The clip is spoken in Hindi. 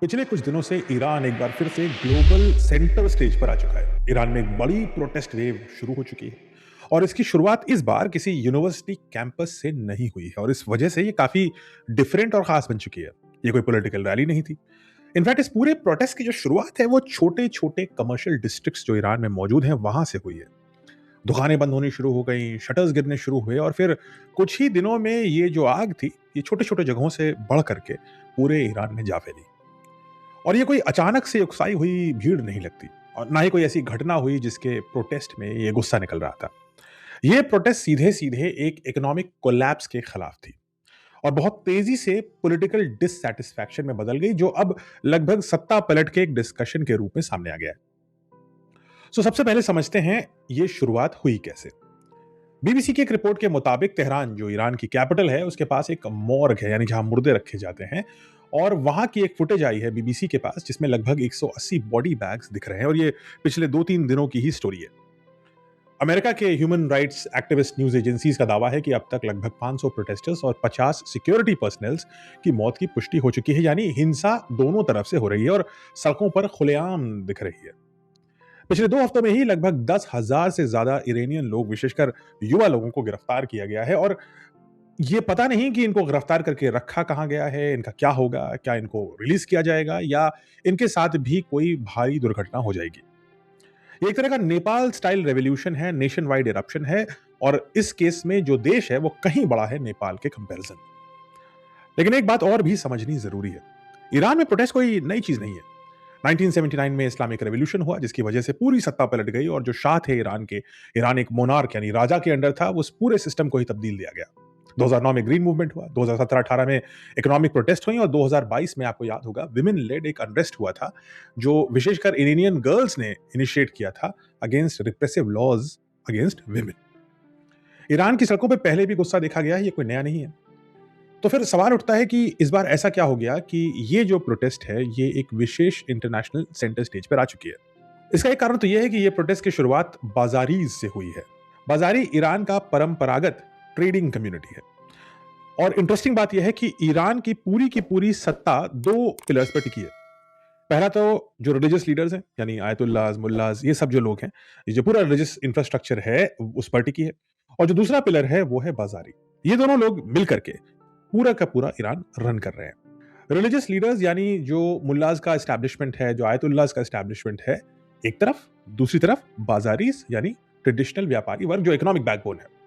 पिछले कुछ दिनों से ईरान एक बार फिर से ग्लोबल सेंटर स्टेज पर आ चुका है। ईरान में एक बड़ी प्रोटेस्ट वेव शुरू हो चुकी है और इसकी शुरुआत इस बार किसी यूनिवर्सिटी कैंपस से नहीं हुई है और इस वजह से ये काफी डिफरेंट और खास बन चुकी है। ये कोई पॉलिटिकल रैली नहीं थी। इनफैक्ट इस पूरे प्रोटेस्ट की जो शुरुआत है वो छोटे-छोटे कमर्शियल डिस्ट्रिक्ट्स जो ईरान में मौजूद हैं वहां से हुई है। दुकानें बंद होनी शुरू हो गई, शटर्स गिरने शुरू हुए और फिर कुछ ही दिनों में ये जो आग थी, ये छोटे-छोटे जगहों से बढ़ करके पूरे ईरान में जा फैली। और ये कोई अचानक से उकसाई हुई भीड़ नहीं लगती और ना ही कोई ऐसी घटना हुई जिसके प्रोटेस्ट में ये गुस्सा निकल रहा था। ये प्रोटेस्ट सीधे-सीधे एक इकोनॉमिक कोलैप्स के खिलाफ थी और बहुत तेजी से पॉलिटिकल डिससैटिस्फैक्शन में बदल गई, जो अब लगभग सत्ता पलट के एक डिस्कशन के रूप में सामने आ गया है। सबसे पहले समझते हैं ये शुरुआत हुई कैसे। बीबीसी की एक रिपोर्ट के मुताबिक तेहरान, जो ईरान की कैपिटल है, उसके पास एक मॉर्ग है, यानी जहां मुर्दे रखे जाते हैं। और वहां की एक फुटेज आई है बीबीसी के पास जिसमें लगभग 180 बॉडी बैग्स दिख रहे हैं और ये पिछले 2-3 दिनों की ही स्टोरी है। अमेरिका के human rights activist news agencies का दावा है कि अब तक लगभग 500 प्रोटेस्टर्स और 50 सिक्योरिटी पर्सनल्स की मौत की पुष्टि हो चुकी है, यानी हिंसा दोनों तरफ से हो रही है और सड़कों पर खुलेआम दिख रही है। पिछले 2 हफ्तों में ही लगभग 10,000 से ज्यादा इरानियन लोग, विशेषकर युवा लोगों को गिरफ्तार किया गया है और ये पता नहीं कि इनको गिरफ्तार करके रखा कहाँ गया है, इनका क्या होगा, क्या इनको रिलीज किया जाएगा या इनके साथ भी कोई भारी दुर्घटना हो जाएगी। ये एक तरह का नेपाल स्टाइल रेवोल्यूशन है, नेशन वाइड इरप्शन है और इस केस में जो देश है वो कहीं बड़ा है नेपाल के कंपैरिजन। लेकिन एक बात और भी समझनी जरूरी है। ईरान में प्रोटेस्ट कोई नई चीज नहीं है। 1979 में इस्लामिक रेवोल्यूशन हुआ जिसकी वजह से पूरी सत्ता पलट गई और जो शाह थे ईरान के, ईरान एक मोनार्क यानी राजा के अंडर था, उस पूरे सिस्टम को ही तब्दील दिया गया। 2009 में ग्रीन मूवमेंट हुआ, 2017-18 में इकोनॉमिक प्रोटेस्ट हुई और 2022 में आपको याद होगा विमेन लेड एक अनरेस्ट हुआ था जो विशेषकर इरानियन गर्ल्स ने इनिशिएट किया था against repressive laws against women. Iran की सड़कों पे पहले भी गुस्सा देखा गया है, ये कोई नया नहीं है। तो फिर सवाल उठता है कि इस बार ऐसा क्या हो गया कि ये जो प्रोटेस्ट है ये एक विशेष इंटरनेशनल सेंटर स्टेज पर आ चुकी है। इसका एक कारण तो यह है कि ये प्रोटेस्ट की शुरुआत बाजारीज से हुई है। बाजारी ईरान का परंपरागत ट्रेडिंग कम्युनिटी है और इंटरेस्टिंग बात यह है कि ईरान की पूरी सत्ता 2 पिलर्स पर टिकी है। पहला तो जो रिलीजियस लीडर्स हैं, यानी आयतुल्लाहज, मुल्लाज, ये सब जो लोग हैं, ये जो पूरा रिलीजियस इंफ्रास्ट्रक्चर है उस पर टिकी है। और जो दूसरा पिलर है वो है बाजारी। ये दोनों लोग मिलकर के पूरा का पूरा ईरान रन कर रहे हैं। रिलीजियस लीडर्स यानी जो मुल्लाज का एस्टैब्लिशमेंट है, जो आयतुल्लाहज का एस्टैब्लिशमेंट है एक तरफ, दूसरी तरफ बाजारीज यानी ट्रेडिशनल व्यापारी वर्ग जो इकोनॉमिक बैकबोन है।